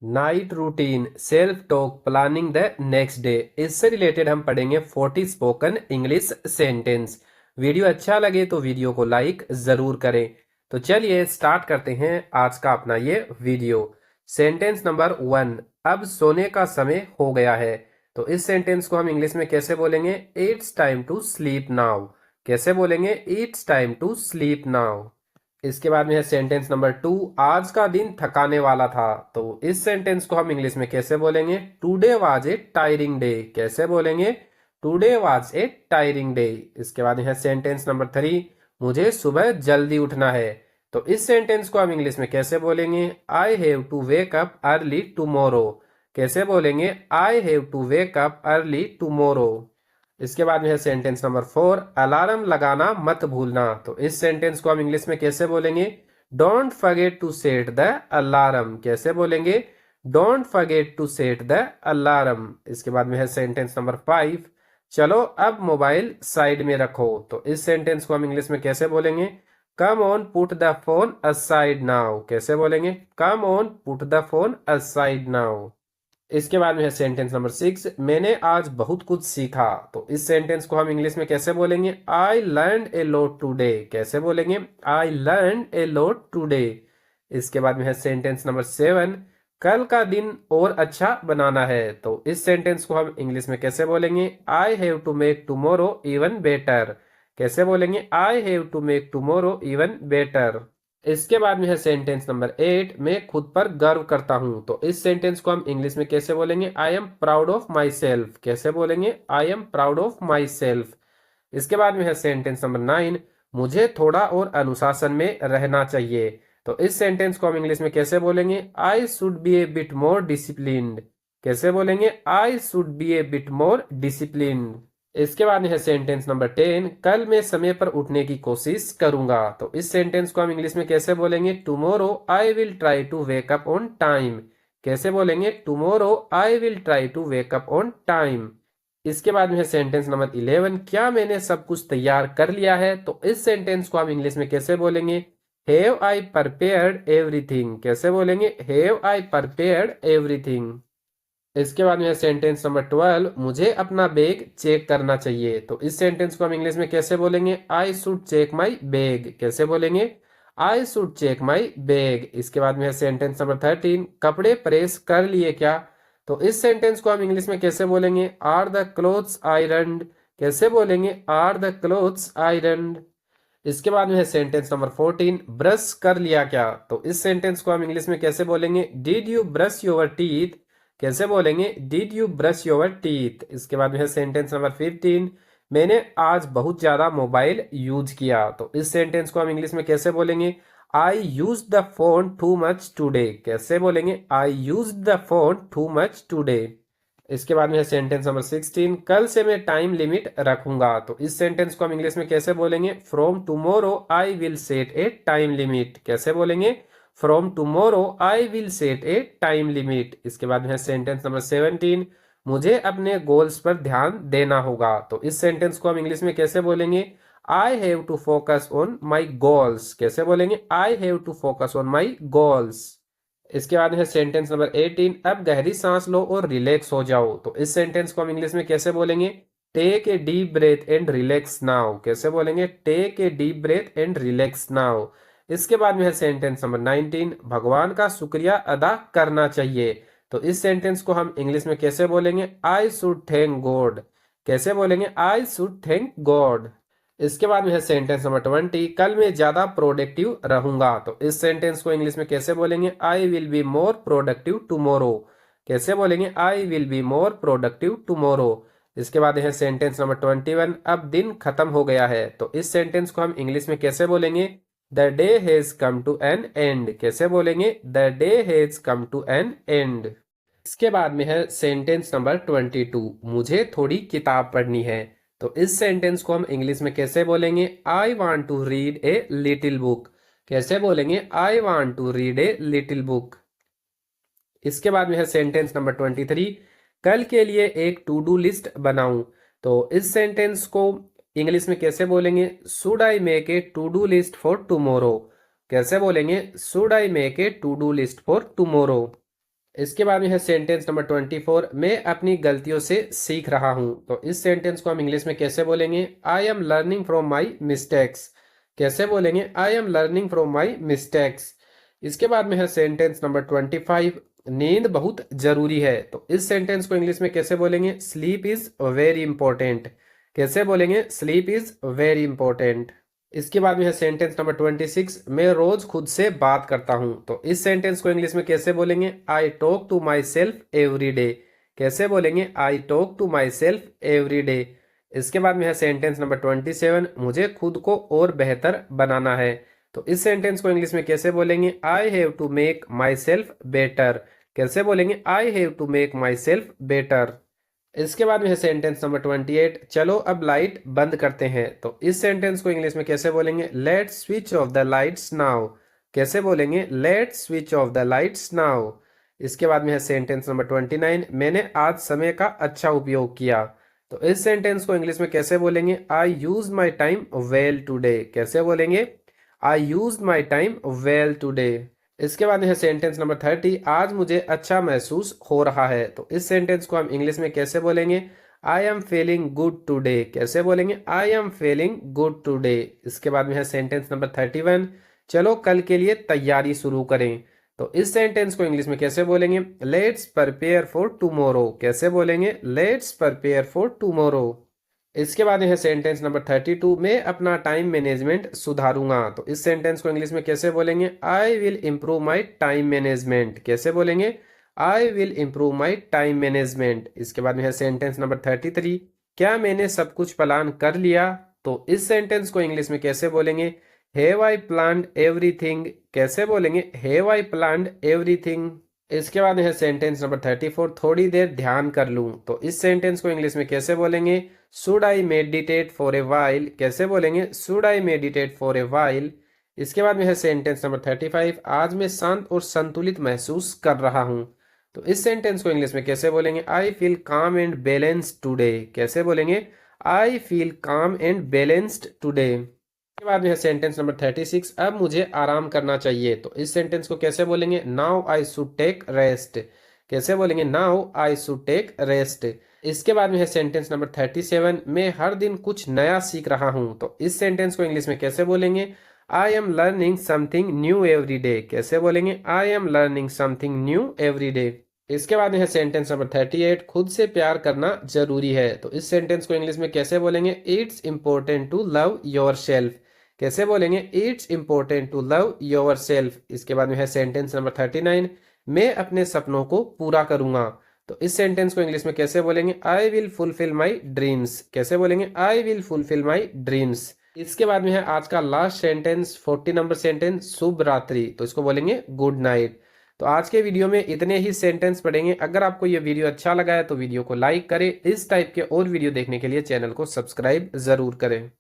Night routine, self talk, planning the next day. इससे related हम पढ़ेंगे 40 स्पोकन इंग्लिश सेंटेंस। वीडियो अच्छा लगे तो वीडियो को लाइक जरूर करें। तो चलिए स्टार्ट करते हैं आज का अपना ये वीडियो। सेंटेंस नंबर 1, अब सोने का समय हो गया है। तो इस सेंटेंस को हम इंग्लिश में कैसे बोलेंगे? It's time to sleep now. कैसे बोलेंगे? It's time to sleep now. इसके बाद में है सेंटेंस नंबर 2, आज का दिन थकाने वाला था। तो इस सेंटेंस को हम इंग्लिश में कैसे बोलेंगे? Today was a tiring day. कैसे बोलेंगे? Today was a tiring day. इसके बाद में है सेंटेंस नंबर 3, मुझे सुबह जल्दी उठना है। तो इस सेंटेंस को हम इंग्लिश में कैसे बोलेंगे? I have to wake up early tomorrow. कैसे बोलेंगे? I have to wake up early tomorrow. इसके बाद में है सेंटेंस नंबर 4, अलार्म लगाना मत भूलना। तो इस सेंटेंस को हम इंग्लिश में कैसे बोलेंगे? Don't forget to set the alarm. कैसे बोलेंगे? Don't forget to set the alarm. इसके बाद में है सेंटेंस नंबर 5, चलो अब मोबाइल साइड में रखो। तो इस सेंटेंस को हम इंग्लिश में कैसे बोलेंगे? Come on put the phone aside now. कैसे बोलेंगे? Come on put the phone aside now. इसके बाद में है सेंटेंस नंबर 6, मैंने आज बहुत कुछ सीखा। तो इस सेंटेंस को हम इंग्लिश में कैसे बोलेंगे? I learn a lot today. कैसे बोलेंगे? I learn a lot today. इसके बाद में है सेंटेंस नंबर 7, कल का दिन और अच्छा बनाना है। तो इस सेंटेंस को हम इंग्लिश में कैसे बोलेंगे? I have to make tomorrow even better. कैसे बोलेंगे? I have to make tomorrow even better. इसके बाद में है सेंटेंस नंबर 8, मैं खुद पर गर्व करता हूं। तो इस सेंटेंस को हम इंग्लिश में कैसे बोलेंगे? I am proud of my self. कैसे बोलेंगे? I am proud of my self. इसके बाद में है सेंटेंस नंबर 9, मुझे थोड़ा और अनुशासन में रहना चाहिए। तो इस सेंटेंस को हम इंग्लिश में कैसे बोलेंगे? I should be A bit more disciplined. कैसे बोलेंगे? I should be A bit more disciplined. इसके बाद में है सेंटेंस नंबर 10, कल मैं समय पर उठने की कोशिश करूंगा। तो इस सेंटेंस को हम इंग्लिश में कैसे बोलेंगे? Tomorrow I will try to wake up on time. कैसे बोलेंगे? Tomorrow I will try to wake up on time. इसके बाद में है सेंटेंस नंबर 11, क्या मैंने सब कुछ तैयार कर लिया है? तो इस सेंटेंस को हम इंग्लिश में कैसे बोलेंगे? Have I prepared everything. कैसे बोलेंगे? Have I prepared everything. इसके बाद में है सेंटेंस नंबर 12, मुझे अपना बैग चेक करना चाहिए। तो इस सेंटेंस को हम इंग्लिश में कैसे बोलेंगे? I should check my bag. कैसे बोलेंगे? I should check my bag. इसके बाद में है सेंटेंस नंबर 13, कपड़े प्रेस कर लिए क्या? तो इस सेंटेंस को हम इंग्लिश में कैसे बोलेंगे? Are the clothes ironed. कैसे बोलेंगे? Are the clothes ironed. इसके बाद में है सेंटेंस नंबर 14, ब्रश कर लिया क्या? तो इस सेंटेंस को हम इंग्लिश में कैसे बोलेंगे? Did you brush your teeth. कैसे बोलेंगे? Did you brush your teeth. इसके बाद में है सेंटेंस नंबर 15, मैंने आज बहुत ज्यादा मोबाइल यूज किया। तो इस सेंटेंस को हम इंग्लिश में कैसे बोलेंगे? I use the phone too much today. कैसे बोलेंगे? I use the phone too much today. इसके बाद में है सेंटेंस नंबर 16, कल से मैं टाइम लिमिट रखूंगा। तो इस सेंटेंस को हम इंग्लिश में कैसे बोलेंगे? From tomorrow I will set A time limit. कैसे बोलेंगे? From tomorrow I will set A time limit. इसके बाद में है सेंटेंस नंबर 17, मुझे अपने गोल्स पर ध्यान देना होगा। तो इस सेंटेंस को हम इंग्लिश में कैसे बोलेंगे? I have to focus on my goals. कैसे बोलेंगे? I have to focus on my goals. इसके बाद है सेंटेंस नंबर 18, अब गहरी सांस लो और रिलैक्स हो जाओ। तो इस सेंटेंस को हम इंग्लिश में कैसे बोलेंगे? Take a deep breath and relax now. कैसे बोलेंगे? Take a deep breath and relax now. इसके बाद में है सेंटेंस नंबर 19, भगवान का शुक्रिया अदा करना चाहिए। तो इस सेंटेंस को हम इंग्लिश में कैसे बोलेंगे? I should thank God. कैसे बोलेंगे? I should thank God. इसके बाद में है सेंटेंस नंबर 20, कल मैं ज्यादा प्रोडक्टिव रहूंगा। तो इस सेंटेंस को इंग्लिश में कैसे बोलेंगे? I will be more productive tomorrow. कैसे बोलेंगे? I will be more productive tomorrow. इसके बाद है सेंटेंस नंबर 21, अब दिन खत्म हो गया है। तो इस सेंटेंस को हम इंग्लिश में कैसे बोलेंगे? The day has come to an end. कैसे बोलेंगे? The day has come to an end. इसके बाद में है सेंटेंस नंबर 22, मुझे थोड़ी किताब पढ़नी है। तो इस सेंटेंस को हम इंग्लिश में कैसे बोलेंगे? I want to read a little book. कैसे बोलेंगे? I want to read a little book. इसके बाद में है सेंटेंस नंबर 23, कल के लिए एक टू डू लिस्ट बनाऊं। तो इस सेंटेंस को इंग्लिश में कैसे बोलेंगे? Should I make a to do list for tomorrow. कैसे बोलेंगे? Should I make a to do list for tomorrow. इसके बाद में है सेंटेंस नंबर 24, मैं अपनी गलतियों से सीख रहा हूं। तो इस सेंटेंस को हम इंग्लिश में कैसे बोलेंगे? I am learning from my mistakes. कैसे बोलेंगे? I am learning from my mistakes. इसके बाद में है सेंटेंस नंबर 25, नींद बहुत जरूरी है। तो इस सेंटेंस को इंग्लिश में कैसे बोलेंगे? Sleep is very important. कैसे बोलेंगे? Sleep is very important. इसके बाद में है सेंटेंस नंबर 26, मैं रोज खुद से बात करता हूं। तो इस सेंटेंस को इंग्लिश में कैसे बोलेंगे? I talk to myself every day. कैसे बोलेंगे? I talk to myself every day. इसके बाद में है सेंटेंस नंबर 27, मुझे खुद को और बेहतर बनाना है। तो इस सेंटेंस को इंग्लिश में कैसे बोलेंगे? I have to make myself better. कैसे बोलेंगे? I have to make myself better. इसके बाद में है सेंटेंस नंबर 28, चलो अब लाइट बंद करते हैं। तो इस सेंटेंस को इंग्लिश में कैसे बोलेंगे? Let's switch off the lights now. कैसे बोलेंगे? Let's switch off the lights now. इसके बाद में है सेंटेंस नंबर 29, मैंने आज समय का अच्छा उपयोग किया। तो इस सेंटेंस को इंग्लिश में कैसे बोलेंगे? I use my time well today. कैसे बोलेंगे? I use my time well today. इसके बाद है सेंटेंस नंबर 30, आज मुझे अच्छा महसूस हो रहा है। तो इस सेंटेंस को हम इंग्लिश में कैसे बोलेंगे? I am feeling good today. कैसे बोलेंगे? I am feeling good today. इसके बाद में है सेंटेंस नंबर 31, चलो कल के लिए तैयारी शुरू करें। तो इस सेंटेंस को इंग्लिश में कैसे बोलेंगे? Let's prepare for tomorrow. कैसे बोलेंगे? Let's prepare for tomorrow. इसके बाद है सेंटेंस नंबर 32, मैं अपना टाइम मैनेजमेंट सुधारूंगा। तो इस सेंटेंस को इंग्लिश में कैसे बोलेंगे? I will improve my time management. कैसे बोलेंगे? I will improve my time management. इसके बाद में है सेंटेंस नंबर 33, क्या मैंने सब कुछ प्लान कर लिया? तो इस सेंटेंस को इंग्लिश में कैसे बोलेंगे? Have I planned everything. कैसे बोलेंगे? Have I planned everything. इसके बाद है सेंटेंस नंबर 34, थोड़ी देर ध्यान कर लूं। तो इस सेंटेंस को इंग्लिश में कैसे बोलेंगे? Should I meditate for a while. कैसे बोलेंगे? Should I meditate for a while. इसके बाद में है सेंटेंस नंबर 35, आज मैं शांत और संतुलित महसूस कर रहा हूं। तो इस सेंटेंस को इंग्लिश में कैसे बोलेंगे? आई फील काम एंड बैलेंस्ड टूडे। कैसे बोलेंगे? आई फील काम एंड बैलेंस्ड टूडे। के बाद में है सेंटेंस नंबर 36, अब मुझे आराम करना चाहिए। तो इस सेंटेंस को कैसे बोलेंगे? Now I should take rest. कैसे बोलेंगे? Now I should take rest. इसके बाद में है सेंटेंस नंबर 37, मैं हर दिन कुछ नया सीख रहा हूं। तो इस सेंटेंस को इंग्लिश में कैसे बोलेंगे? I am learning something new every day. कैसे बोलेंगे? I am learning something new every day. इसके बाद में है सेंटेंस नंबर 38, खुद से प्यार करना जरूरी है। तो इस सेंटेंस को इंग्लिश में कैसे बोलेंगे? It's important to love yourself. कैसे बोलेंगे? It's important to love yourself. इसके बाद में है सेंटेंस नंबर 39, मैं अपने सपनों को पूरा करूंगा। तो इस सेंटेंस को इंग्लिश में कैसे बोलेंगे? I will fulfil my dreams. कैसे बोलेंगे? I will fulfil my dreams. इसके बाद में है आज का लास्ट सेंटेंस, 40 नंबर सेंटेंस, शुभ रात्रि। तो इसको बोलेंगे गुड नाइट। तो आज के वीडियो में इतने ही सेंटेंस पढ़ेंगे। अगर आपको ये वीडियो अच्छा लगा है तो वीडियो को लाइक करें। इस टाइप के और वीडियो देखने के लिए चैनल को सब्सक्राइब जरूर करें।